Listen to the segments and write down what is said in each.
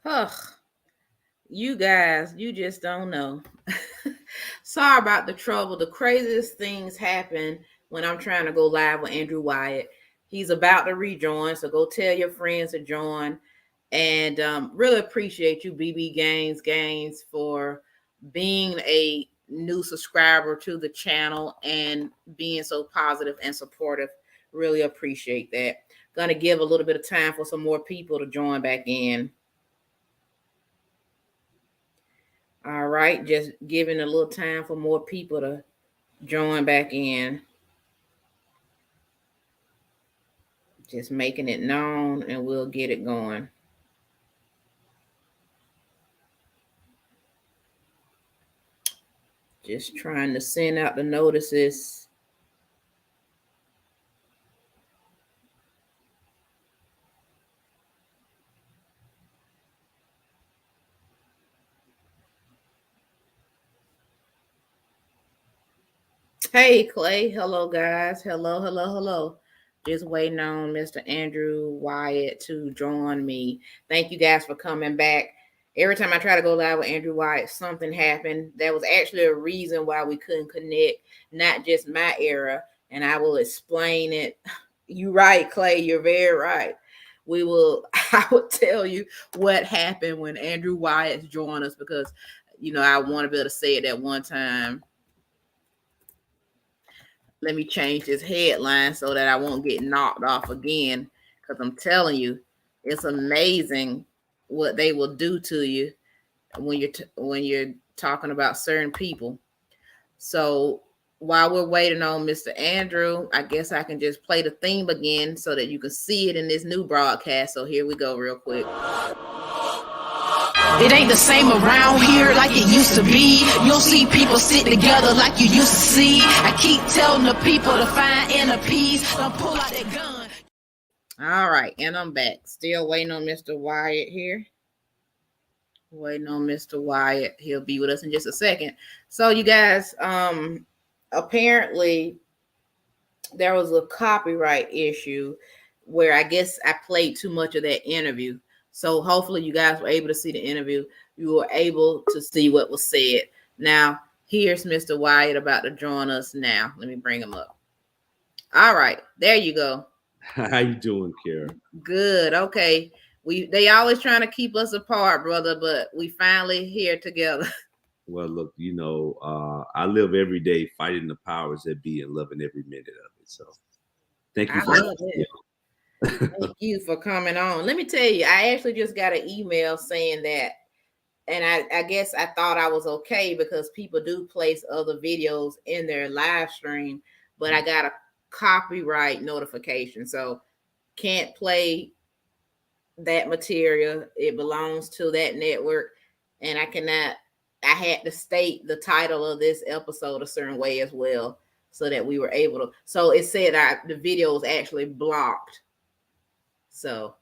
Ugh, you guys, you just don't know. Sorry about the trouble. The craziest things happen when I'm trying to go live with Andrew Wyatt. He's about to rejoin, so go tell your friends to join. And really appreciate you, BB Gaines, for being a new subscriber to the channel and being so positive and supportive. Really appreciate that. Gonna give a little bit of time for some more people to join back in. All right, just giving a little time for more people to join back in. Just making it known and we'll get it going. Just trying to send out the notices. Hey, Clay. Hello, guys. Hello. Just waiting on Mr. Andrew Wyatt to join me. Thank you guys for coming back. Every time I try to go live with Andrew Wyatt, something happened. That was actually a reason why we couldn't connect, not just my era. And I will explain it. You're right, Clay. You're very right. I would tell you what happened when Andrew Wyatt joined us because, I want to be able to say it at one time. Let me change this headline so that I won't get knocked off again. Because I'm telling you, it's amazing what they will do to you when you're talking about certain people. So while we're waiting on Mr. Andrew, I guess I can just play the theme again so that you can see it in this new broadcast. So here we go real quick. It ain't the same around here like it used to be. You'll see people sit together like you used to see. I keep telling the people to find inner peace. Don't pull out that gun. All right, and I'm back. Still waiting on Mr. Wyatt here. Waiting on Mr. Wyatt. He'll be with us in just a second. So you guys, apparently there was a copyright issue where I guess I played too much of that interview. So hopefully you guys were able to see the interview. You were able to see what was said. Now, here's Mr. Wyatt about to join us now. Let me bring him up. All right, there you go. How you doing, Kera? Good. Okay. They always trying to keep us apart, brother, but we finally here together. Well, look, I live every day fighting the powers that be and loving every minute of it. So thank you for it. Thank you for coming on. Let me tell you, I actually just got an email saying that, and I guess I thought I was okay because people do place other videos in their live stream, but I got a copyright notification, so can't play that material. It belongs to that network, and I had to state the title of this episode a certain way as well, so that we were able to. So it said the video was actually blocked. So,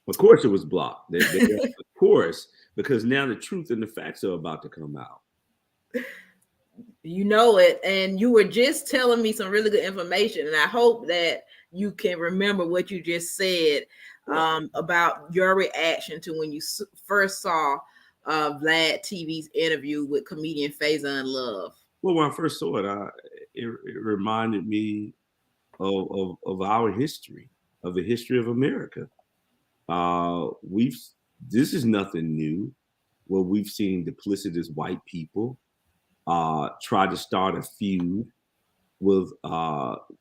of course, it was blocked. Of course, because now the truth and the facts are about to come out. You know it, and you were just telling me some really good information, and I hope that you can remember what you just said about your reaction to when you first saw Vlad TV's interview with comedian Fazion Love. Well, when I first saw it, it reminded me of our history, of the history of America. This is nothing new. Well, we've seen duplicitous white people try to start a feud with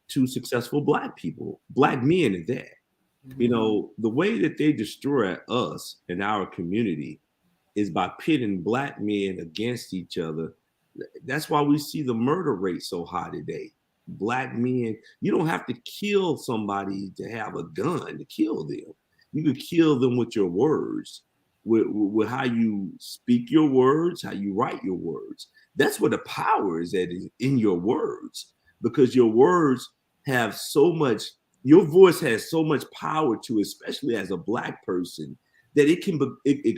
two successful black people, black men at that. Mm-hmm. The way that they destroy us and our community is by pitting black men against each other. That's why we see the murder rate so high today. Black men, you don't have to kill somebody to have a gun to kill them. You could kill them with your words, with how you speak your words, how you write your words. That's where the power is in your words, because your words have so much, your voice has so much power to, especially as a black person, that it can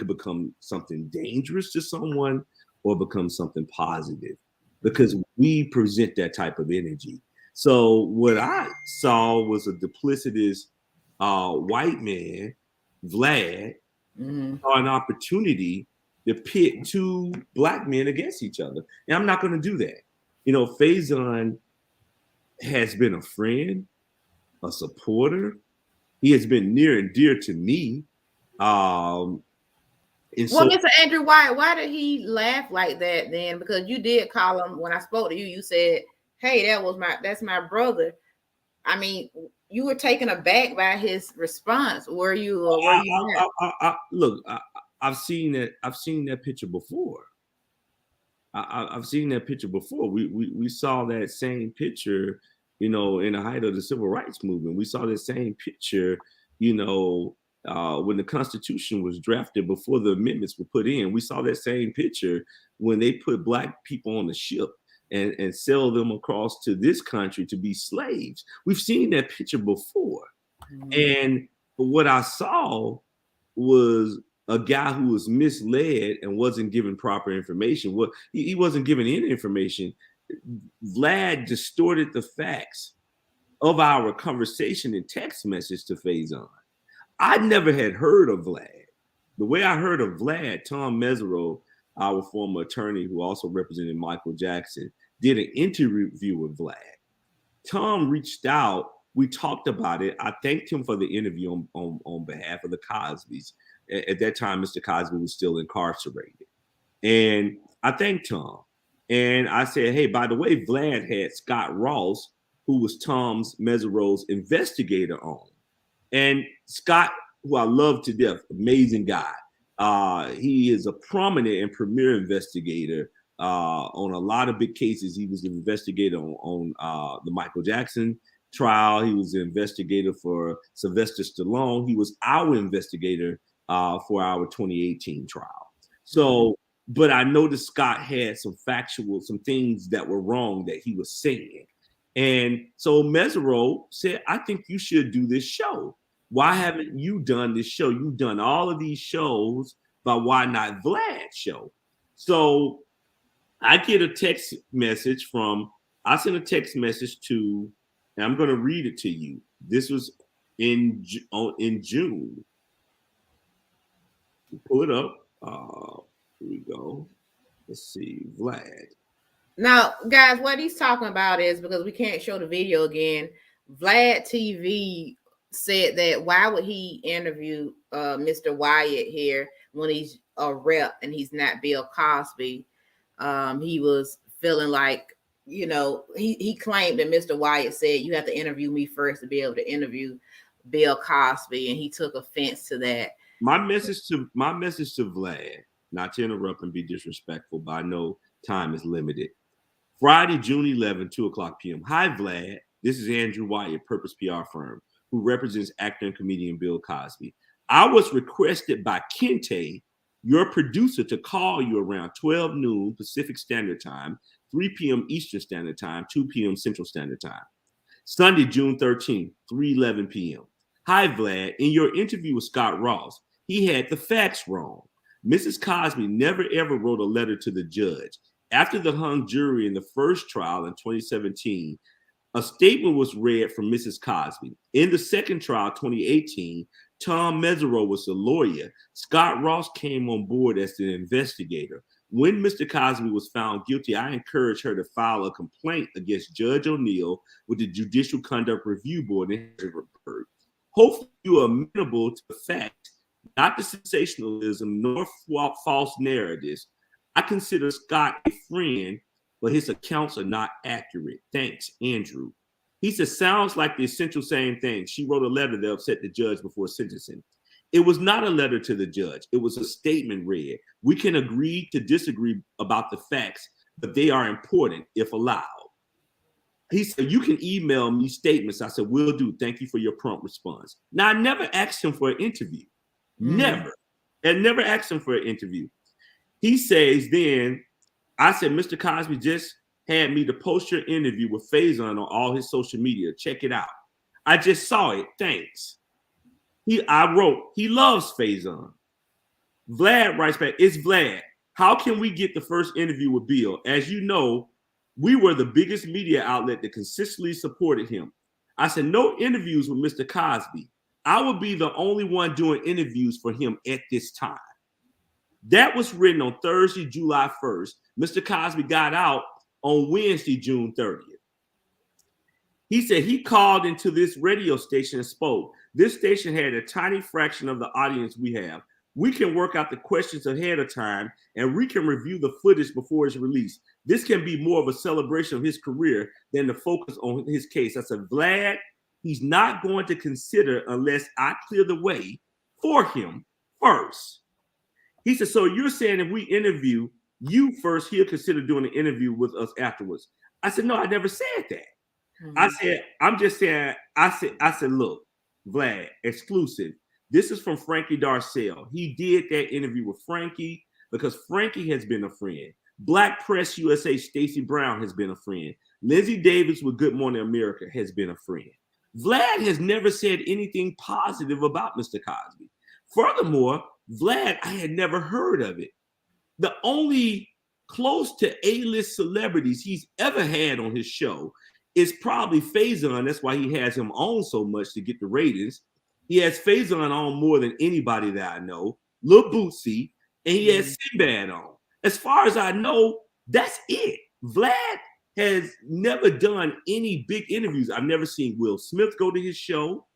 become something dangerous to someone or become something positive, because we present that type of energy. So what I saw was a duplicitous white man, Vlad, saw an opportunity to pit two black men against each other. And I'm not going to do that. You know, Fazion has been a friend, a supporter. He has been near and dear to me. Well, Mr. Andrew Wyatt, why did he laugh like that then? Because you did call him when I spoke to you. You said, "Hey, that's my brother." I mean, you were taken aback by his response. Were you? Or were you not? Look, I've seen that. I've seen that picture before. I've seen that picture before. We saw that same picture, you know, in the height of the civil rights movement. We saw that same picture, you know, when the Constitution was drafted before the amendments were put in. We saw that same picture when they put black people on the ship and sell them across to this country to be slaves. We've seen that picture before. And what I saw was a guy who was misled and wasn't given proper information. Well, he wasn't given any information. Vlad distorted the facts of our conversation in text message to Fazion. I never had heard of Vlad. The way I heard of Vlad, Tom Mesereau, our former attorney who also represented Michael Jackson, did an interview with Vlad. Tom reached out. We talked about it. I thanked him for the interview on behalf of the Cosbys. At that time, Mr. Cosby was still incarcerated. And I thanked Tom. And I said, hey, by the way, Vlad had Scott Ross, who was Tom's Mesereau's investigator on. And Scott, who I love to death, amazing guy. He is a prominent and premier investigator on a lot of big cases. He was an investigator on the Michael Jackson trial. He was an investigator for Sylvester Stallone. He was our investigator for our 2018 trial. So, but I noticed Scott had some things that were wrong that he was saying. And so Mesereau said, I think you should do this show. Why haven't you done this show? You've done all of these shows, but why not Vlad's show? So I get a text message I sent a text message to, and I'm going to read it to you. This was in June. Pull it up. Here we go. Let's see, Vlad. Now, guys, what he's talking about is, because we can't show the video again, Vlad TV said that why would he interview Mr. Wyatt here when he's a rep and he's not Bill Cosby? He was feeling like, you know, he claimed that Mr. Wyatt said you have to interview me first to be able to interview Bill Cosby, and he took offense to that. My message to Vlad, not to interrupt and be disrespectful, but I know time is limited. Friday, June 11, 2:00 p.m. Hi, Vlad. This is Andrew Wyatt, Purpose PR firm, who represents actor and comedian Bill Cosby. I was requested by Kente, your producer, to call you around 12 noon Pacific Standard Time, 3 p.m. Eastern Standard Time, 2 p.m. Central Standard Time. Sunday, June 13th, 3:11 p.m. Hi, Vlad. In your interview with Scott Ross, he had the facts wrong. Mrs. Cosby never ever wrote a letter to the judge. After the hung jury in the first trial in 2017, a statement was read from Mrs. Cosby. In the second trial, 2018, Tom Mesereau was the lawyer. Scott Ross came on board as the investigator. When Mr. Cosby was found guilty, I encouraged her to file a complaint against Judge O'Neill with the Judicial Conduct Review Board in Harrisburg. Hopefully you are amenable to the facts, not the sensationalism nor false narratives. I consider Scott a friend, but his accounts are not accurate. Thanks, Andrew. He said, sounds like the essential same thing. She wrote a letter that upset the judge before sentencing. It was not a letter to the judge. It was a statement read. We can agree to disagree about the facts, but they are important if allowed. He said, you can email me statements. I said, will do. Thank you for your prompt response. Now, I never asked him for an interview. Never. And never asked him for an interview. He says then, I said, Mr. Cosby just had me to post your interview with Fazion on all his social media. Check it out. I just saw it. Thanks. I wrote, he loves Fazion. Vlad writes back, it's Vlad. How can we get the first interview with Bill? As you know, we were the biggest media outlet that consistently supported him. I said, no interviews with Mr. Cosby. I would be the only one doing interviews for him at this time. That was written on Thursday, July 1st. Mr. Cosby got out on Wednesday, June 30th. He said he called into this radio station and spoke. This station had a tiny fraction of the audience we have. We can work out the questions ahead of time, and we can review the footage before it's released. This can be more of a celebration of his career than the focus on his case. I said, Vlad, he's not going to consider unless I clear the way for him first. He said, so you're saying if we interview you first, he'll consider doing an interview with us afterwards. I said, no, I never said that. Mm-hmm. I said, I'm just saying, I said, look, Vlad, exclusive. This is from Frankie Darcell. He did that interview with Frankie because Frankie has been a friend. Black Press USA, Stacey Brown has been a friend. Lindsay Davis with Good Morning America has been a friend. Vlad has never said anything positive about Mr. Cosby. Furthermore, Vlad, I had never heard of it. The only close to A-list celebrities he's ever had on his show is probably Fazion. That's why he has him on so much to get the ratings. He has Fazion on more than anybody that I know. Lil Bootsy, and he has Sinbad on. As far as I know, that's it. Vlad has never done any big interviews. I've never seen Will Smith go to his show.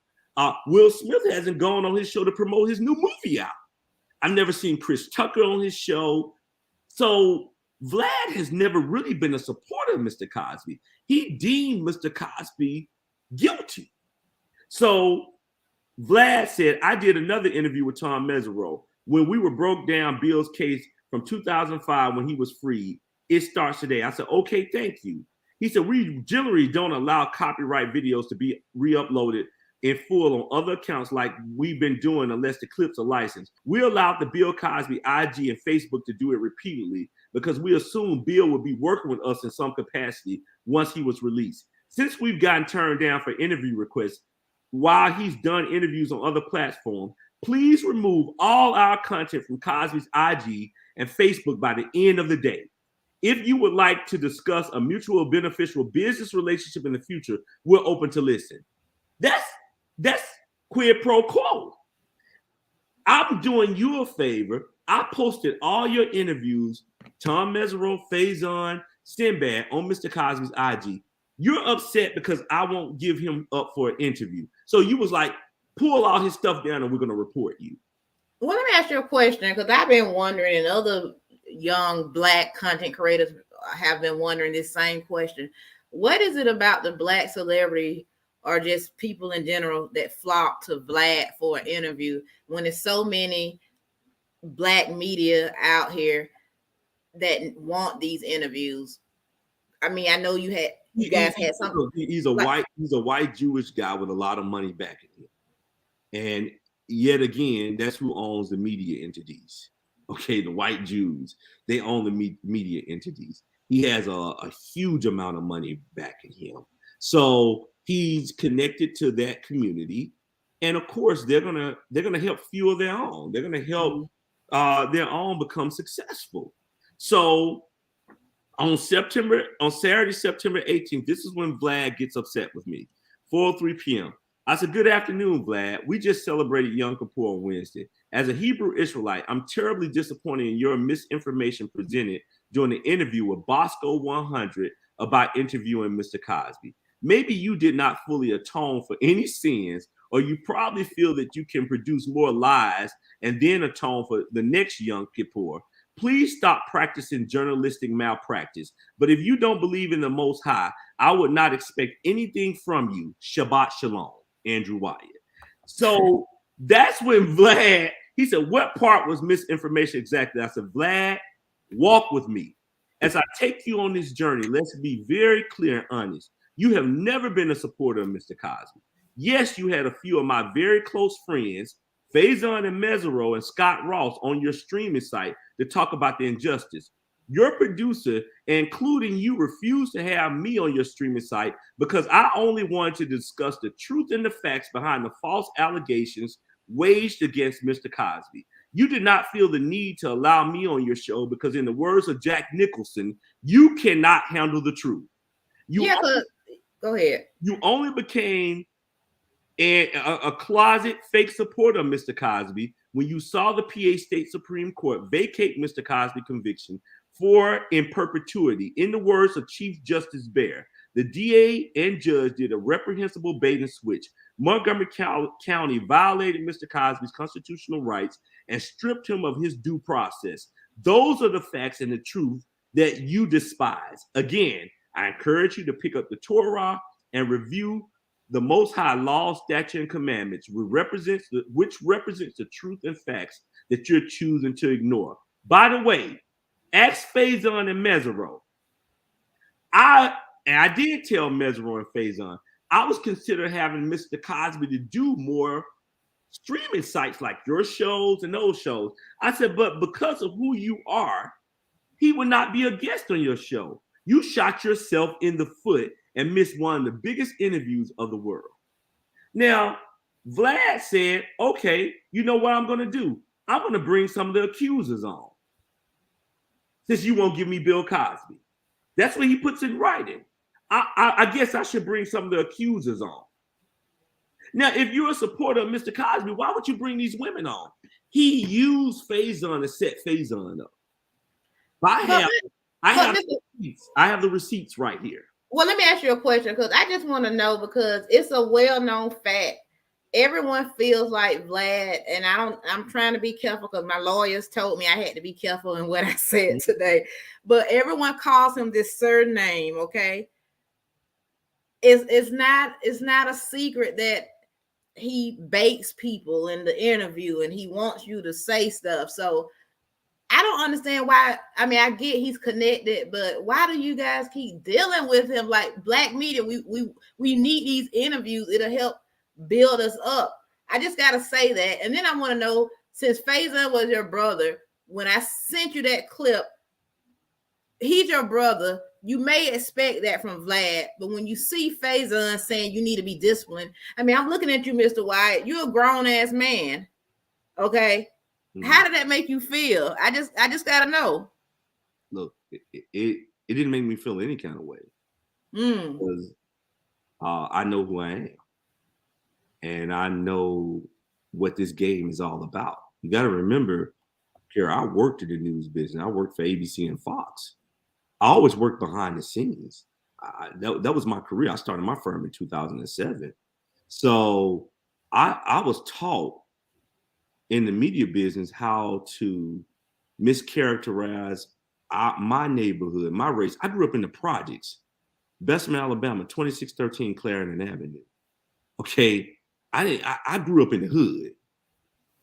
Will Smith hasn't gone on his show to promote his new movie out. I've never seen Chris Tucker on his show. So Vlad has never really been a supporter of Mr. Cosby. He deemed Mr. Cosby guilty. So Vlad said, I did another interview with Tom Mesereau when we were broke down Bill's case from 2005 when he was freed. It starts today. I said, okay, thank you. He said, we generally don't allow copyright videos to be re-uploaded in full on other accounts like we've been doing unless the clips are licensed. We allowed the Bill Cosby IG and Facebook to do it repeatedly because we assumed Bill would be working with us in some capacity once he was released. Since we've gotten turned down for interview requests, while he's done interviews on other platforms, please remove all our content from Cosby's IG and Facebook by the end of the day. If you would like to discuss a mutual beneficial business relationship in the future, we're open to listen. That's quid pro quo. I'm doing you a favor. I posted all your interviews, Tom Mesereau, Fazion, Sinbad, on Mr. Cosby's IG. You're upset because I won't give him up for an interview. So you was like, pull all his stuff down and we're going to report you. Well, let me ask you a question, because I've been wondering, and other young Black content creators have been wondering this same question. What is it about the Black celebrity or just people in general that flock to Vlad for an interview when there's so many Black media out here that want these interviews? I mean, I know you guys had something. He's a white Jewish guy with a lot of money backing him. And yet again, that's who owns the media entities. Okay, the white Jews, they own the media entities. He has a huge amount of money backing him. So he's connected to that community. And of course, they're gonna help fuel their own. They're gonna help their own become successful. So on Saturday, September 18th, this is when Vlad gets upset with me. 4:03 p.m. I said, good afternoon, Vlad. We just celebrated Yom Kippur on Wednesday. As a Hebrew Israelite, I'm terribly disappointed in your misinformation presented during the interview with Bosco 100 about interviewing Mr. Cosby. Maybe you did not fully atone for any sins, or you probably feel that you can produce more lies and then atone for the next Yom Kippur. Please stop practicing journalistic malpractice. But if you don't believe in the Most High, I would not expect anything from you. Shabbat Shalom, Andrew Wyatt. So that's when Vlad, he said, what part was misinformation exactly? I said, Vlad, walk with me. As I take you on this journey, let's be very clear and honest. You have never been a supporter of Mr. Cosby. Yes, you had a few of my very close friends, Fazion and Mesereau and Scott Ross, on your streaming site to talk about the injustice. Your producer, including you, refused to have me on your streaming site because I only wanted to discuss the truth and the facts behind the false allegations waged against Mr. Cosby. You did not feel the need to allow me on your show because, in the words of Jack Nicholson, you cannot handle the truth. Go ahead. You only became and a closet fake supporter of Mr. Cosby, when you saw the PA State Supreme Court vacate Mr. Cosby's conviction for in perpetuity, in the words of Chief Justice Bear, the DA and judge did a reprehensible bait and switch. Montgomery County violated Mr. Cosby's constitutional rights and stripped him of his due process. Those are the facts and the truth that you despise. Again, I encourage you to pick up the Torah and review the Most High law, statute, and commandments, which represents the truth and facts that you're choosing to ignore. By the way, ask Fazion and Mesero. I did tell Mesero and Fazion I was considering having Mr. Cosby to do more streaming sites like your shows and those shows. I said, but because of who you are, he would not be a guest on your show. You shot yourself in the foot and missed one of the biggest interviews of the world. Now, Vlad said, okay, you know what I'm going to do? I'm going to bring some of the accusers on, since you won't give me Bill Cosby. That's what he puts in writing. I guess I should bring some of the accusers on. Now, if you're a supporter of Mr. Cosby, why would you bring these women on? He used Fazion to set Fazion up. I have the receipts right here. Well, let me ask you a question, because I just want to know, because it's a well-known fact. Everyone feels like Vlad, and I'm trying to be careful because my lawyers told me I had to be careful in what I said today. But everyone calls him this certain name, okay? It's not a secret that he baits people in the interview and he wants you to say stuff. So I don't understand why. I mean, I get he's connected, but why do you guys keep dealing with him? Like, black media, we need these interviews. It'll help build us up. I just got to say that. And then I want to know, since Fazion was your brother, when I sent you that clip, he's your brother. You may expect that from Vlad, but when you see Fazion saying you need to be disciplined, I mean, I'm looking at you, Mr. Wyatt. You're a grown-ass man, okay? Mm-hmm. How did that make you feel? I just got to know. Look, it didn't make me feel any kind of way. Because I know who I am. And I know what this game is all about. You got to remember, Kera, I worked in the news business. I worked for ABC and Fox. I always worked behind the scenes. That was my career. I started my firm in 2007. So I was taught in the media business how to mischaracterize my neighborhood, my race. I grew up in the projects, Bessemer, Alabama, 2613 Clarendon Avenue. Okay, I grew up in the hood.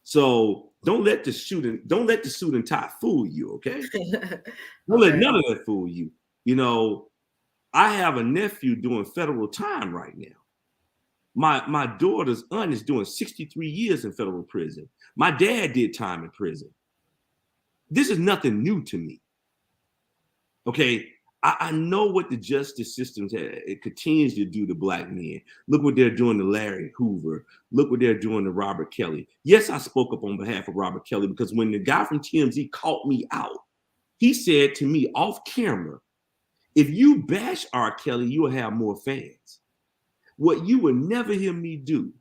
So don't let the suit and tie fool you, okay? Don't let none of that fool you. You know, I have a nephew doing federal time right now. My daughter's aunt is doing 63 years in federal prison. My dad did time in prison. This is nothing new to me. Okay, I know what the justice system it continues to do to black men. Look what they're doing to Larry Hoover. Look what they're doing to R.Kelly. Yes, I spoke up on behalf of R.Kelly because when the guy from TMZ called me out, he said to me off camera, if you bash R.Kelly, you will have more fans. What you will never hear me do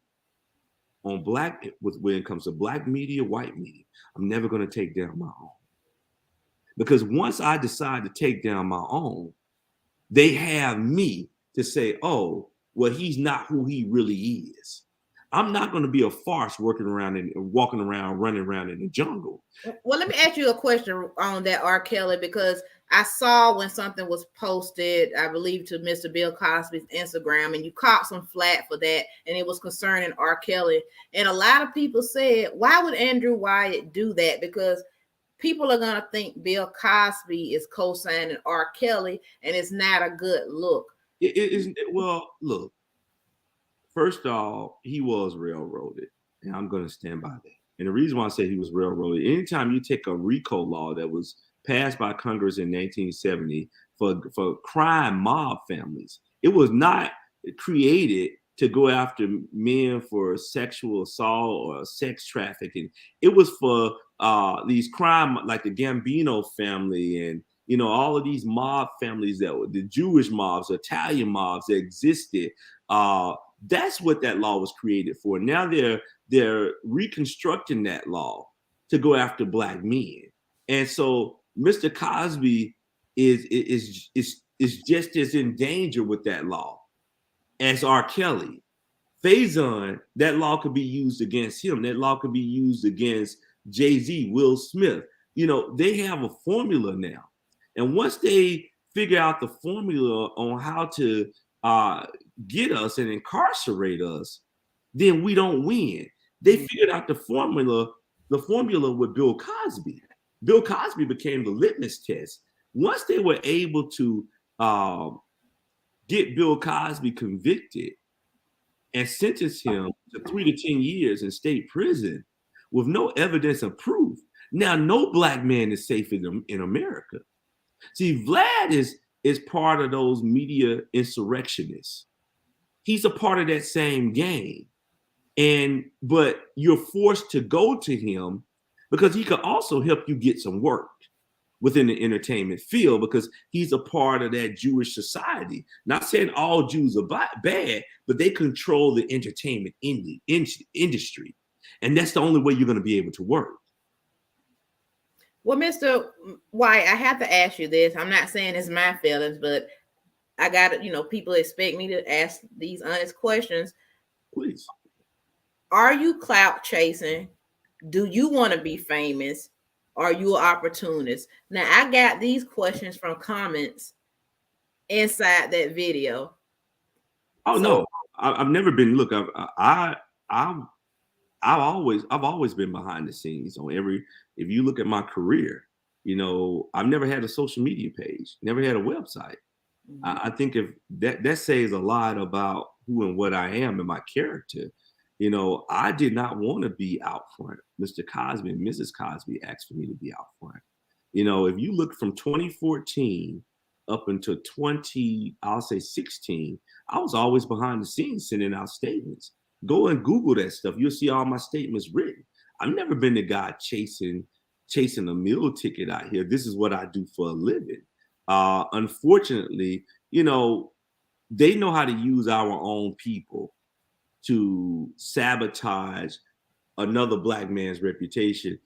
on when it comes to black media, white media, I'm never going to take down my own. Because once I decide to take down my own, they have me to say, oh, well, he's not who he really is. I'm not going to be a farce walking around, running around in the jungle. Well, let me ask you a question on that, R.Kelly, because I saw when something was posted, I believe, to Mr. Bill Cosby's Instagram, and you caught some flack for that, and it was concerning R.Kelly. And a lot of people said, why would Andrew Wyatt do that? Because people are going to think Bill Cosby is co-signing R.Kelly, and it's not a good look. Well, look, first off, he was railroaded, and I'm going to stand by that. And the reason why I say he was railroaded, anytime you take a RICO law that was passed by Congress in 1970 for crime mob families, it was not created to go after men for sexual assault or sex trafficking. It was for these crime, like the Gambino family and, you know, all of these mob families that were the Jewish mobs, Italian mobs that existed That's what that law was created for. Now they're reconstructing that law to go after black men. And so Mr. Cosby is just as in danger with that law as R. Kelly. Fazion, that law could be used against him. That law could be used against Jay-Z, Will Smith. You know, they have a formula now. And once they figure out the formula on how to get us and incarcerate us, then we don't win. They figured out the formula with Bill Cosby. Bill Cosby became the litmus test. Once they were able to get Bill Cosby convicted and sentence him to 3 to 10 years in state prison with no evidence of proof, now no black man is safe in America. See, Vlad is part of those media insurrectionists. He's a part of that same game. But you're forced to go to him because he could also help you get some work within the entertainment field because he's a part of that Jewish society. Not saying all Jews are bad, but they control the entertainment industry. And that's the only way you're going to be able to work. Well, Mr. Wyatt, I have to ask you this. I'm not saying it's my feelings, but I got to, people expect me to ask these honest questions. Please. Are you clout chasing? Do you want to be famous? Are you an opportunist? Now, I got these questions from comments inside that video. Oh, no, I've never been. Look, I've always been behind the scenes on every. If you look at my career, I've never had a social media page, never had a website. Mm-hmm. I think if that says a lot about who and what I am and my character. I did not want to be out front. Mr. Cosby and Mrs. Cosby asked for me to be out front. If you look from 2014 up until 16, I was always behind the scenes sending out statements. Go and Google that stuff. You'll see all my statements written. I've never been the guy chasing a meal ticket out here. This is what I do for a living. Unfortunately, they know how to use our own people to sabotage another black man's reputation.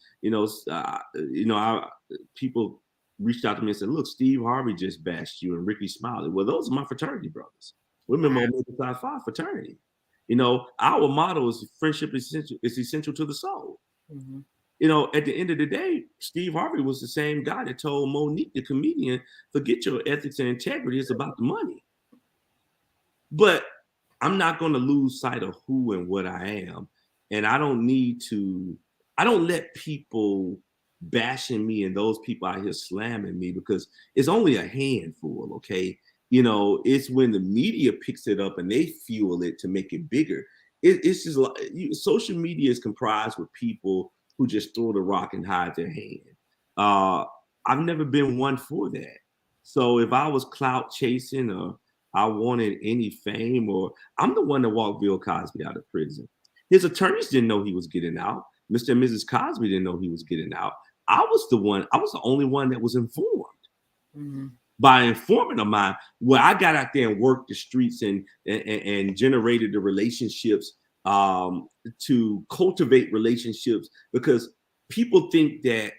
People reached out to me and said, "Look, Steve Harvey just bashed you and Ricky Smiley." Well, those are my fraternity brothers. We're member of the Psi Phi fraternity. Our motto is friendship is essential to the soul. Mm-hmm. At the end of the day, Steve Harvey was the same guy that told Monique, the comedian, forget your ethics and integrity. It's about the money. But I'm not going to lose sight of who and what I am. And I don't let people bashing me and those people out here slamming me because it's only a handful, okay? It's when the media picks it up and they fuel it to make it bigger. It's just like social media is comprised with people who just throw the rock and hide their hand. I've never been one for that. So if I was clout chasing or I wanted any fame, or I'm the one that walked Bill Cosby out of prison. His attorneys didn't know he was getting out. Mr. and Mrs. Cosby didn't know he was getting out. I was the only one that was informed by an informant of mine, where I got out there and worked the streets and generated the relationships to cultivate relationships, because people think that,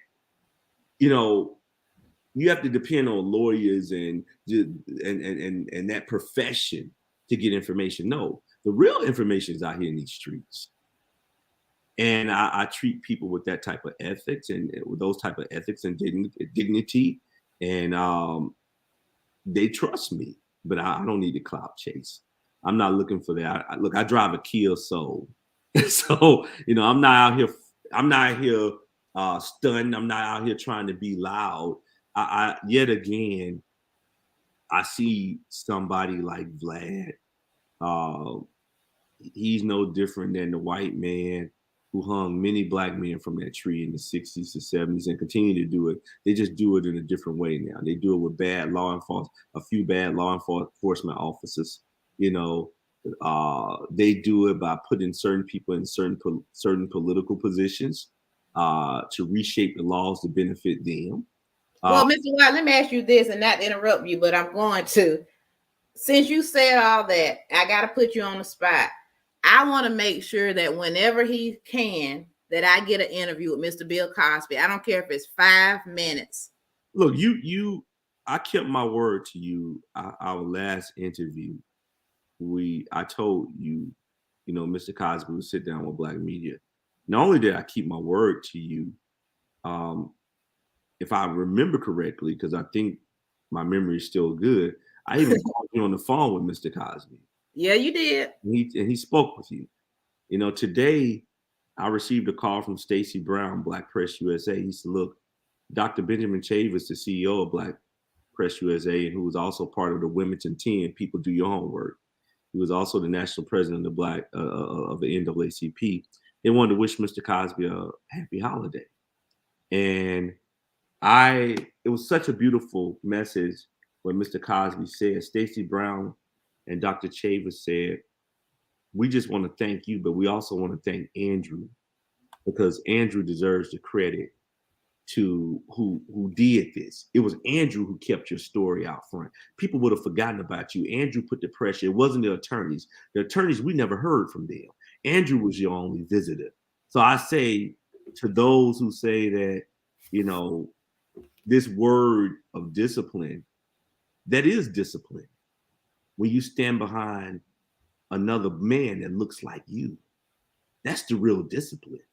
you have to depend on lawyers and that profession to get information. No, the real information is out here in these streets. And I treat people with that type of ethics and with those type of ethics and dignity. And they trust me, but I don't need to clout chase. I'm not looking for that. I drive a Kia Soul. So, I'm not out here stunned. I'm not out here trying to be loud. Yet again, I see somebody like Vlad. He's no different than the white man who hung many black men from that tree in the 60s to 70s and continue to do it. They just do it in a different way now. They do it with a few bad law enforcement officers. They do it by putting certain people in certain political positions to reshape the laws to benefit them. Well, Mr. Wyatt, let me ask you this, and not to interrupt you, but I'm going to. since you said all that, I got to put you on the spot. I want to make sure that whenever he can, that I get an interview with Mr. Bill Cosby. I don't care if it's 5 minutes. Look, I kept my word to you. Our last interview, I told you, Mr. Cosby would sit down with Black media. Not only did I keep my word to you, if I remember correctly, because I think my memory is still good, I even called you on the phone with Mr. Cosby. Yeah, you did. And he spoke with you. Today I received a call from Stacey Brown, Black Press USA. He said, look, Dr. Benjamin Chavis, the CEO of Black Press USA, and who was also part of the Wilmington 10, People Do Your Homework. He was also the national president of the NAACP. They wanted to wish Mr. Cosby a happy holiday. And it was such a beautiful message when Mr. Cosby said, Stacey Brown and Dr. Chavis said, we just want to thank you, but we also want to thank Andrew, because Andrew deserves the credit to who did this. It was Andrew who kept your story out front. People would have forgotten about you. Andrew put the pressure. It wasn't the attorneys. The attorneys, we never heard from them. Andrew was your only visitor. So I say to those who say that, this word of discipline, that is discipline. When you stand behind another man that looks like you, that's the real discipline.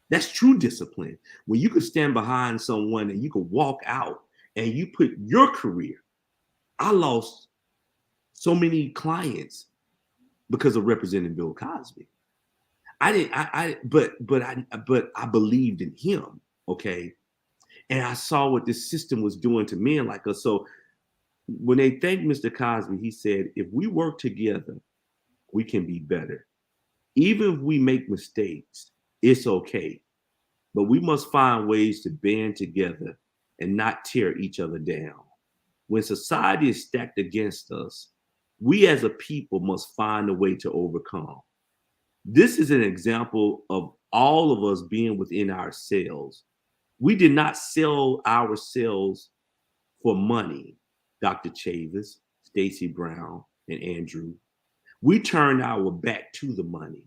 That's true discipline. When you could stand behind someone and you could walk out and you put your career. I lost so many clients because of representing Bill Cosby. But I believed in him, okay? And I saw what this system was doing to men like us. So when they thanked Mr. Cosby, he said, if we work together, we can be better. Even if we make mistakes, it's okay. But we must find ways to band together and not tear each other down. When society is stacked against us, we as a people must find a way to overcome. This is an example of all of us being within ourselves. We did not sell ourselves for money, Dr. Chavis, Stacey Brown, and Andrew. We turned our back to the money.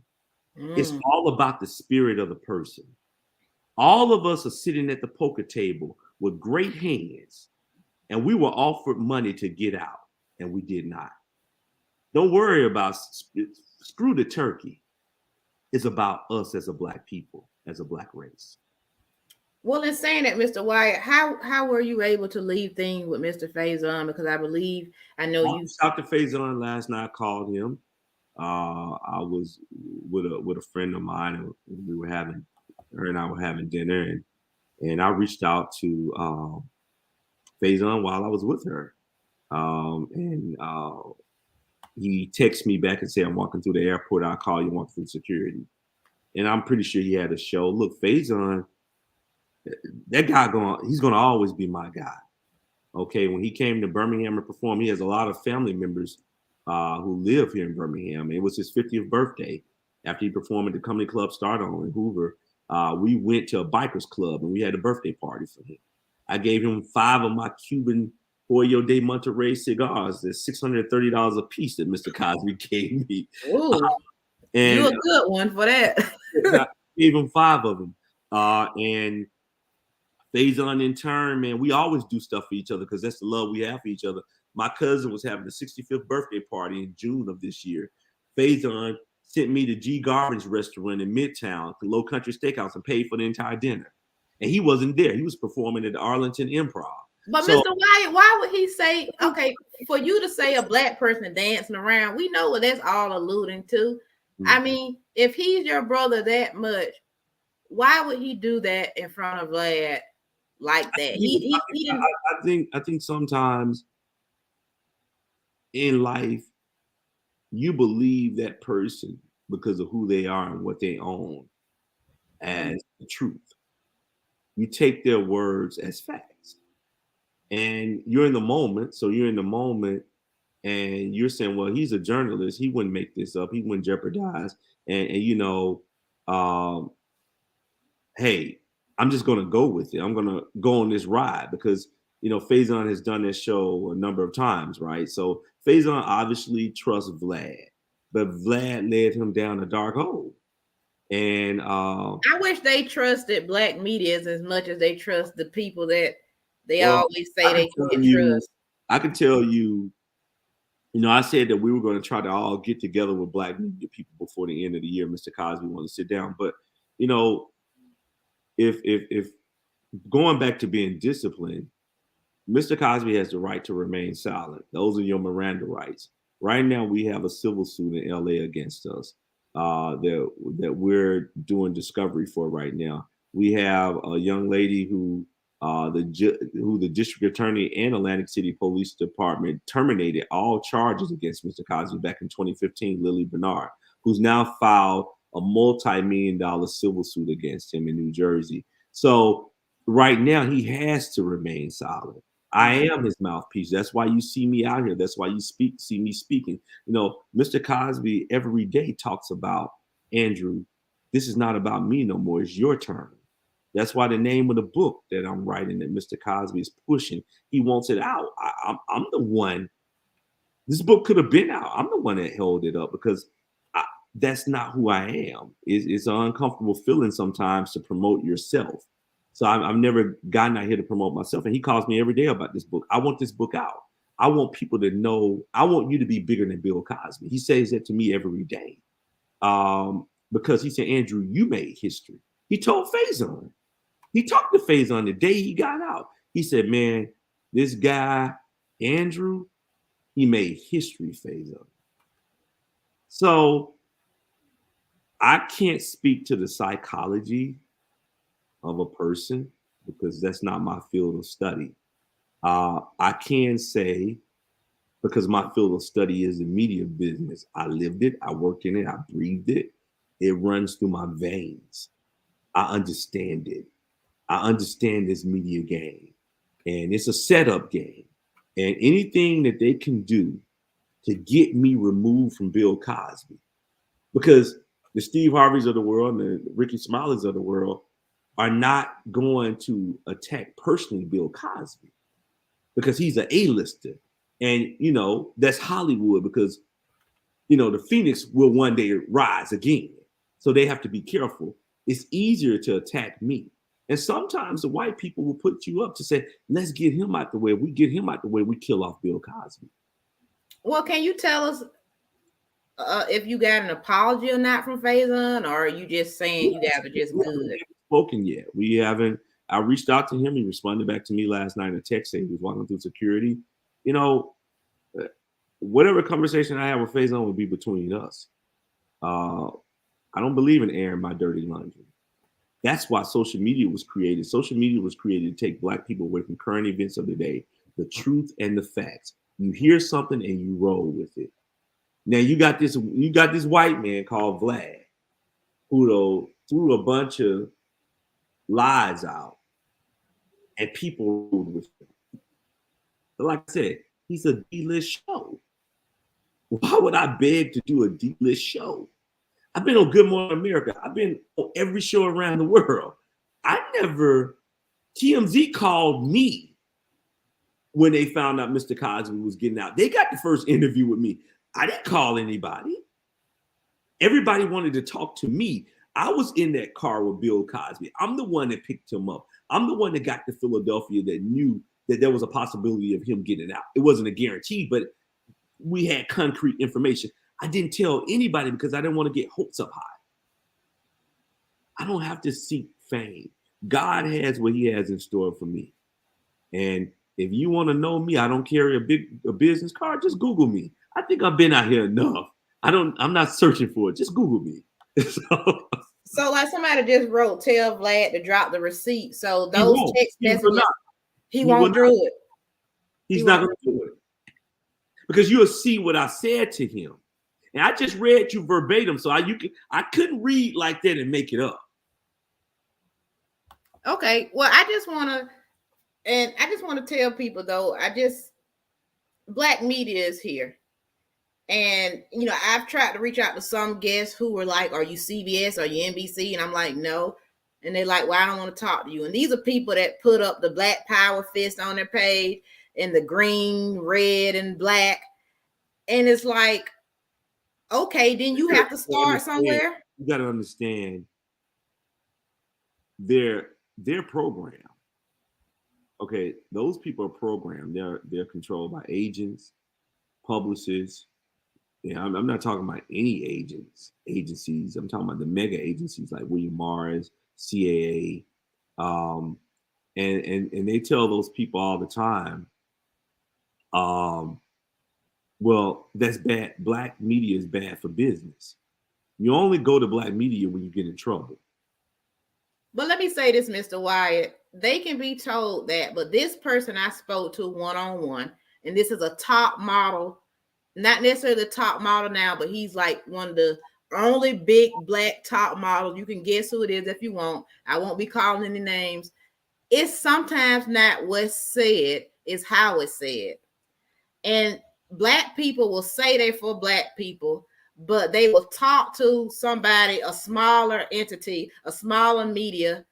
It's all about the spirit of the person. All of us are sitting at the poker table with great hands, and we were offered money to get out, and we did not. Don't worry about, screw the turkey. It's about us as a Black people, as a Black race. Well, in saying that, Mr. Wyatt, how were you able to leave things with Mr. Fazion? Because I know you. Dr. Fazion last night. I called him. I was with a friend of mine, and her and I were having dinner, and I reached out to Fazion while I was with her, and he texted me back and said, "I'm walking through the airport. I'll call you. Walk through security," and I'm pretty sure he had a show. Look, Fazion, that guy he's gonna always be my guy. Okay, when he came to Birmingham and performed, he has a lot of family members who live here in Birmingham. It was his 50th birthday after he performed at the Comedy Club Stardome in Hoover. We went to a bikers club and we had a birthday party for him. I gave him 5 of my Cuban Pollo de Monterrey cigars. There's $630 a piece that Mr. Cosby gave me. Ooh, and you're a good one for that. I gave him 5 of them. And Fazion in turn, man, we always do stuff for each other because that's the love we have for each other. My cousin was having a 65th birthday party in June of this year. Fazion sent me to G Garvin's restaurant in Midtown, the Low Country Steakhouse, and paid for the entire dinner. And he wasn't there. He was performing at the Arlington Improv. But Mr. Wyatt, why would he say, okay, for you to say a Black person dancing around, we know what that's all alluding to. Mm-hmm. I mean, if he's your brother that much, why would he do that in front of Vlad like that? I think sometimes in life, you believe that person because of who they are and what they own as the truth. You take their words as facts. And you're in the moment. So you're in the moment and you're saying, well, he's a journalist. He wouldn't make this up. He wouldn't jeopardize. And hey, I'm just going to go with it. I'm going to go on this ride because Fazion has done this show a number of times, right? So Fazion obviously trusts Vlad, but Vlad led him down a dark hole. And I wish they trusted black media as much as they trust the people that they always say they can't trust. I can tell you, I said that we were going to try to all get together with black media people before the end of the year. Mr. Cosby wanted to sit down, but if going back to being disciplined, Mr. Cosby has the right to remain silent. Those are your Miranda rights. Right now, we have a civil suit in LA against us that we're doing discovery for right now. We have a young lady who the district attorney and Atlantic City Police Department terminated all charges against Mr. Cosby back in 2015, Lily Bernard, who's now filed a multi-million-dollar civil suit against him in New Jersey. So right now, he has to remain silent. I am his mouthpiece. That's why you see me out here. That's why you see me speaking. Mr. Cosby every day talks about, Andrew, this is not about me no more. It's your turn. That's why the name of the book that I'm writing that Mr. Cosby is pushing, he wants it out. I'm the one. This book could have been out. I'm the one that held it up because that's not who I am. It's an uncomfortable feeling sometimes to promote yourself. So I've never gotten out here to promote myself. And he calls me every day about this book. I want this book out. I want people to know. I want you to be bigger than Bill Cosby. He says that to me every day because he said, Andrew, you made history. He told Fazion. He talked to Fazion the day he got out. He said, man, this guy, Andrew, he made history, Fazion. So I can't speak to the psychology of a person because that's not my field of study. I can say, because my field of study is the media business, I lived it, I worked in it, I breathed it. It runs through my veins. I understand it. I understand this media game, and it's a setup game. And anything that they can do to get me removed from Bill Cosby, because the Steve Harveys of the world and the Ricky Smileys of the world are not going to attack personally Bill Cosby because he's an A-lister. And, that's Hollywood because, the Phoenix will one day rise again. So they have to be careful. It's easier to attack me. And sometimes the white people will put you up to say, let's get him out the way. We get him out the way. We kill off Bill Cosby. Well, can you tell us if you got an apology or not from Fazion, or are you just saying you guys are just good? Spoken yet. We haven't. I reached out to him. He responded back to me last night in a text saying he was walking through security. Whatever conversation I have with Fazion will be between us. I don't believe in airing my dirty laundry. That's why social media was created. Social media was created to take black people away from current events of the day, the truth and the facts. You hear something and you roll with it. Now you got this white man called Vlad, who threw a bunch of lies out, and people rolled with him. But like I said, he's a D-list show. Why would I beg to do a D-list show? I've been on Good Morning America. I've been on every show around the world. TMZ called me when they found out Mr. Cosby was getting out. They got the first interview with me. I didn't call anybody. Everybody wanted to talk to me. I was in that car with Bill Cosby. I'm the one that picked him up. I'm the one that got to Philadelphia that knew that there was a possibility of him getting out. It wasn't a guarantee, but we had concrete information. I didn't tell anybody because I didn't want to get hopes up high. I don't have to seek fame. God has what he has in store for me. And if you want to know me, I don't carry a business card. Just Google me. I think I've been out here enough. I'm not searching for it. Just Google me. So like somebody just wrote, tell Vlad to drop the receipt. So those text messages, he won't do it. He's not going to do it. Because you'll see what I said to him. And I just read you verbatim. So I couldn't read like that and make it up. Okay. Well, I just want to tell people though, black media is here. And, I've tried to reach out to some guests who were like, are you CBS? Are you NBC? And I'm like, no. and they're like, well, I don't want to talk to you. And these are people that put up the Black Power fist on their page and the green, red, and black. And it's like, okay, then you have to start somewhere. You got to understand their program. Okay, those people are programmed. They're controlled by agents, publicists. Yeah, I'm not talking about any agencies. I'm talking about the mega agencies like William Morris, CAA, and they tell those people all the time, well, that's bad. Black media is bad for business. You only go to black media when you get in trouble. But let me say this, Mr. Wyatt. They can be told that, but this person I spoke to one-on-one, and this is a top model, not necessarily the top model now, but he's like one of the only big black top models. You can guess who it is if you want. I won't be calling any names. It's sometimes not what's said, it's how it's said. And black people will say they're for black people, but they will talk to somebody, a smaller entity, a smaller media,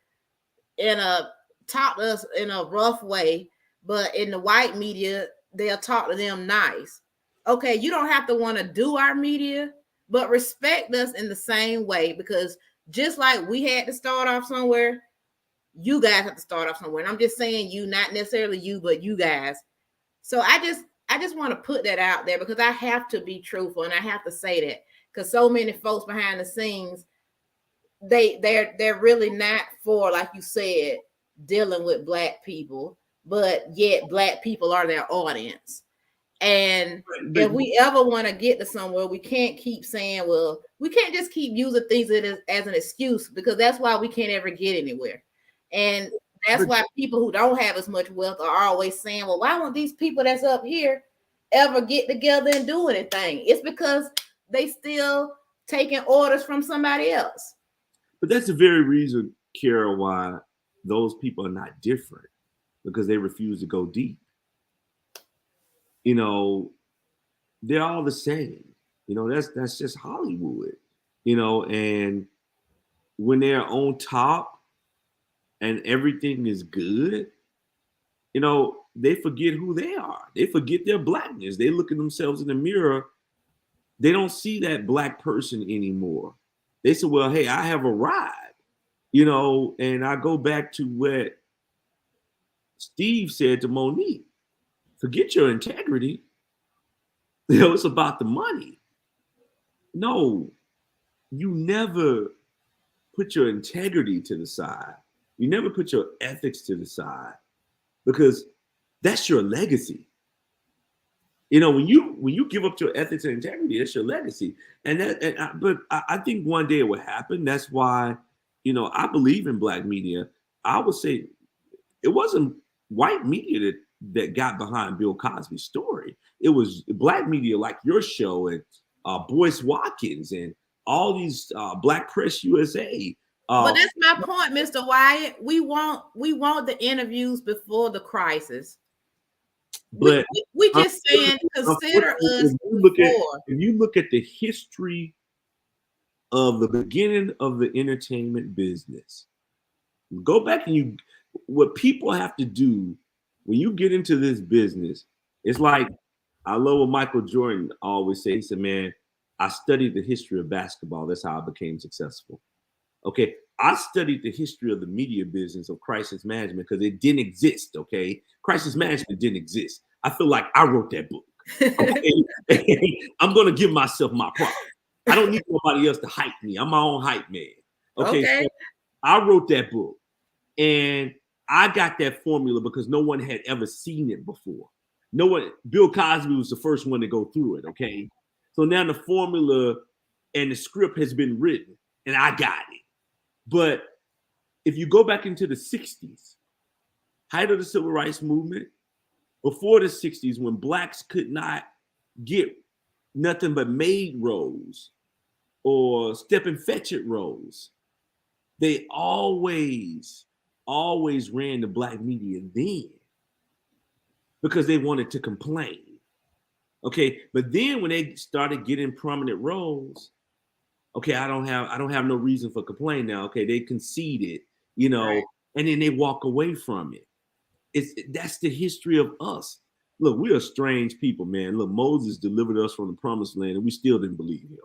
talk to us in a rough way. But in the white media, they'll talk to them nice. Okay, you don't have to want to do our media, but respect us in the same way, because just like we had to start off somewhere, you guys have to start off somewhere. And I'm just saying you, not necessarily you, but you guys. So I just want to put that out there, because I have to be truthful and I have to say that, because so many folks behind the scenes, they're really not for, like you said, dealing with black people, but yet black people are their audience. And if we ever want to get to somewhere, we can't keep saying, well, we can't just keep using things as an excuse, because that's why we can't ever get anywhere. And that's why people who don't have as much wealth are always saying, well, why won't these people that's up here ever get together and do anything? It's because they still taking orders from somebody else. But that's the very reason, Kera, why those people are not different, because they refuse to go deep. You know, they're all the same. You know, that's just Hollywood. You know, and when they're on top and everything is good, you know, they forget who they are. They forget their blackness. They look at themselves in the mirror. They don't see that black person anymore. They say, well, hey, I have arrived, you know, and I go back to what Steve said to Monique. Forget your integrity. You know, it's about the money. No, you never put your integrity to the side. You never put your ethics to the side, because that's your legacy. You know, when you give up your ethics and integrity, that's your legacy. But I think one day it will happen. That's why, you know, I believe in black media. I would say it wasn't white media that got behind Bill Cosby's story. It was black media like your show and Boyce Watkins and all these Black Press USA. But that's my point, Mr. Wyatt. We want the interviews before the crisis. But we just saying, consider us. If you look at the history of the beginning of the entertainment business, go back and what people have to do when you get into this business, it's like, I love what Michael Jordan always said. He said, man, I studied the history of basketball. That's how I became successful. Okay, I studied the history of the media business of crisis management, because it didn't exist. Okay, crisis management didn't exist. I feel like I wrote that book. Okay? I'm going to give myself my props. I don't need nobody else to hype me. I'm my own hype man. Okay. So I wrote that book, and I got that formula because no one had ever seen it before. No one. Bill Cosby was the first one to go through it. Okay, so now the formula and the script has been written, and I got it. But if you go back into the 60s, height of the civil rights movement, before the 60s, when blacks could not get nothing but maid roles or step and fetch it roles, they always ran the black media then, because they wanted to complain. Okay, but then when they started getting prominent roles, okay, I don't have no reason for complaint now. Okay, they conceded you know, Right. and then they walk away from it. That's the history of us. Look, we are strange people, man. Look, Moses delivered us from the promised land, and we still didn't believe him.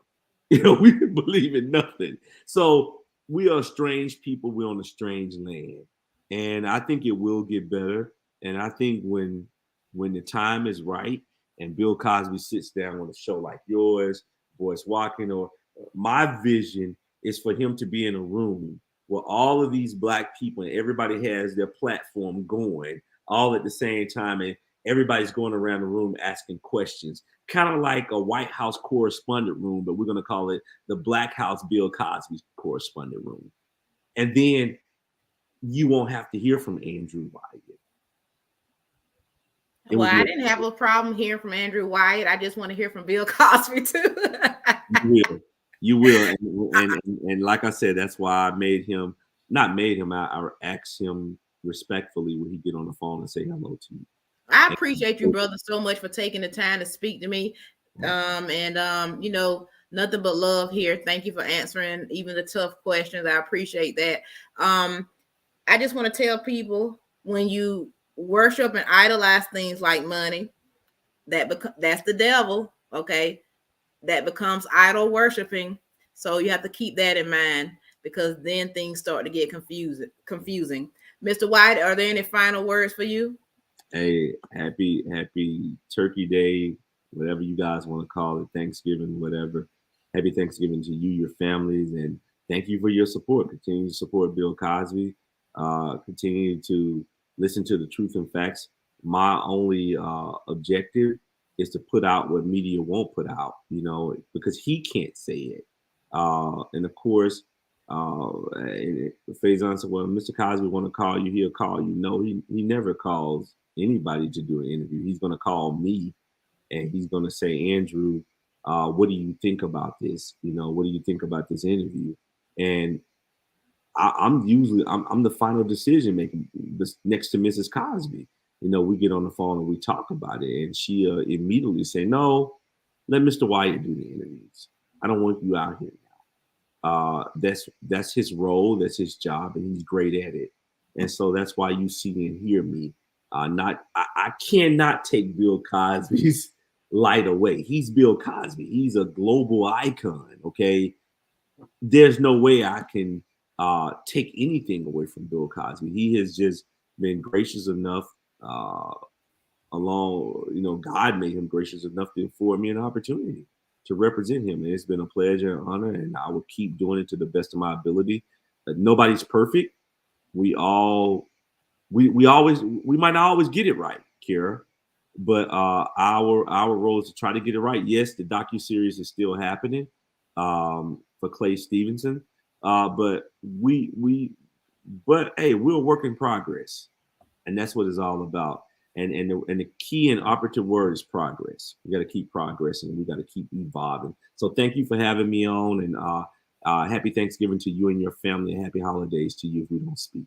You know, we didn't believe in nothing. So we are strange people. We're on a strange land, and I think it will get better. And I think when the time is right, and Bill Cosby sits down on a show like yours, Boyce Walking, or my vision is for him to be in a room where all of these black people and everybody has their platform going all at the same time, and everybody's going around the room asking questions, kind of like a White House correspondent room, but we're going to call it the Black House Bill Cosby correspondent room. And then you won't have to hear from Andrew Wyatt. Well, I didn't have a problem hearing from Andrew Wyatt. I just want to hear from Bill Cosby too. You will, and like I said, that's why I made him. Not made him. I asked him respectfully when he get on the phone and say hello to you. I appreciate you, brother, so much for taking the time to speak to me. You know, nothing but love here. Thank you for answering even the tough questions. I appreciate that. I just want to tell people, when you worship and idolize things like money, that's the devil. Okay, that becomes idol worshiping. So you have to keep that in mind, because then things start to get confusing. Mr. Wyatt, are there any final words for you? Hey, happy Turkey Day, whatever you guys want to call it, Thanksgiving, whatever. Happy Thanksgiving to you, your families, and thank you for your support. Continue to support Bill Cosby. Continue to listen to the truth and facts. My only objective is to put out what media won't put out, you know, because he can't say it. And of course, Fazion said, well, Mr. Cosby want to call you, he'll call you. No, he never calls anybody to do an interview. He's going to call me, and he's going to say, Andrew, what do you think about this? You know, what do you think about this interview? And I'm the final decision maker next to Mrs. Cosby. You know, we get on the phone and we talk about it, and she immediately say, no, let Mr. Wyatt do the interviews. I don't want you out here now. That's his role, that's his job, and he's great at it. And so that's why you see and hear me. I cannot take Bill Cosby's light away. He's Bill Cosby. He's a global icon. Okay, there's no way I can take anything away from Bill Cosby. He has just been gracious enough. God made him gracious enough to afford me an opportunity to represent him, and it's been a pleasure and honor, and I will keep doing it to the best of my ability. Nobody's perfect. We might not always get it right, Kera, but our role is to try to get it right. Yes, the docuseries is still happening for Clay Stevenson, but hey, we're a work in progress, and that's what it's all about. And the key and operative word is progress. We got to keep progressing. We got to keep evolving. So thank you for having me on, and happy Thanksgiving to you and your family, and happy holidays to you if we don't speak.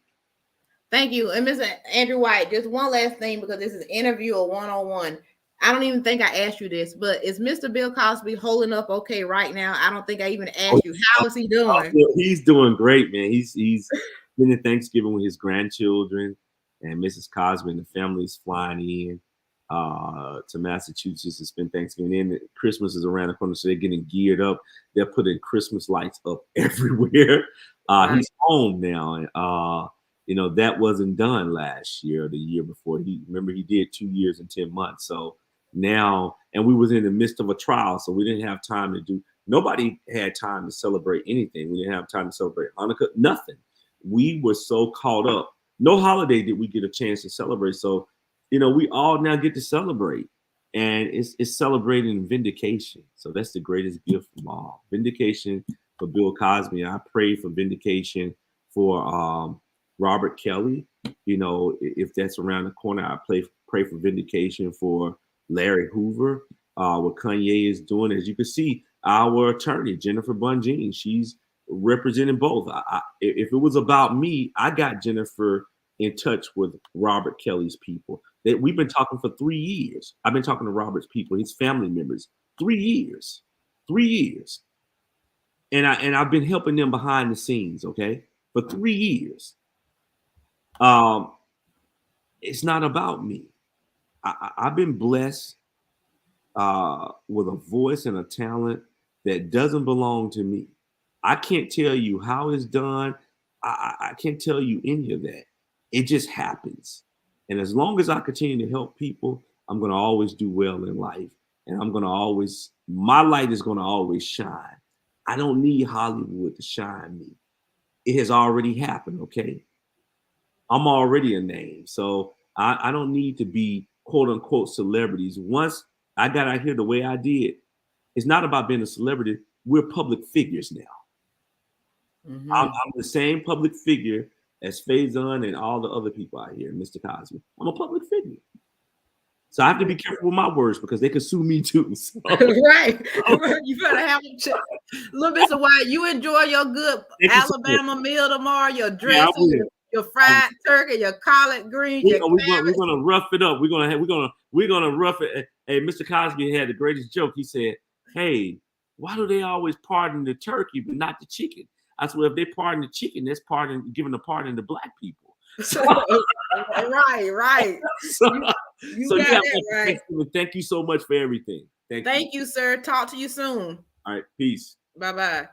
Thank you. And Mr. Andrew Wyatt, just one last thing, because this is an interview or one-on-one. I don't even think I asked you this, but is Mr. Bill Cosby holding up okay right now? I don't think I even asked you. How is he doing? He's doing great, man. He's spending Thanksgiving with his grandchildren, and Mrs. Cosby and the family's flying in to Massachusetts to spend Thanksgiving. And Christmas is around the corner, so they're getting geared up. They're putting Christmas lights up everywhere. He's home now, and you know, that wasn't done last year or the year before. He did 2 years and 10 months. So now, and we was in the midst of a trial, so we didn't have time to do. Nobody had time to celebrate anything. We didn't have time to celebrate Hanukkah. Nothing. We were so caught up. No holiday did we get a chance to celebrate. So, you know, we all now get to celebrate, and it's celebrating vindication. So that's the greatest gift from all. Vindication for Bill Cosby. I pray for vindication for R.Kelly. You know, if that's around the corner, I pray for vindication for Larry Hoover. What Kanye is doing, as you can see, our attorney Jennifer Bunjean, she's representing both. If it was about me, I got Jennifer in touch with Robert Kelly's people. That we've been talking for 3 years. I've been talking to Robert's people, his family members, 3 years, and I've been helping them behind the scenes, okay, for 3 years. It's not about me. I've been blessed with a voice and a talent that doesn't belong to me. I can't tell you how it's done. I can't tell you any of that. It just happens. And as long as I continue to help people, I'm going to always do well in life. And I'm going to always, my light is going to always shine. I don't need Hollywood to shine me. It has already happened, okay? I'm already a name. So I don't need to be quote unquote celebrities. Once I got out here the way I did, it's not about being a celebrity. We're public figures now. Mm-hmm. I'm the same public figure as Fazion and all the other people out here, Mr. Cosby. I'm a public figure. So I have to be careful with my words because they could sue me too. So. Right. You better have a check. Look, Mr. Wyatt, you enjoy your good Alabama meal tomorrow, your dressing, your fried turkey, your collard greens. We're gonna rough it up. We're gonna rough it. Hey, Mr. Cosby had the greatest joke. He said, "Hey, why do they always pardon the turkey but not the chicken?" I said, "Well, if they pardon the chicken, that's giving a pardon to black people." Right. So you got that right. Thank you so much for everything. Thank you, sir. Talk to you soon. All right, peace. Bye-bye.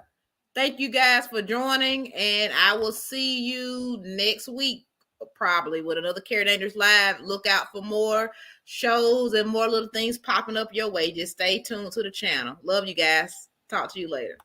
Thank you guys for joining, and I will see you next week, probably with another Kera Dangerous Live. Look out for more shows and more little things popping up your way. Just stay tuned to the channel. Love you guys. Talk to you later.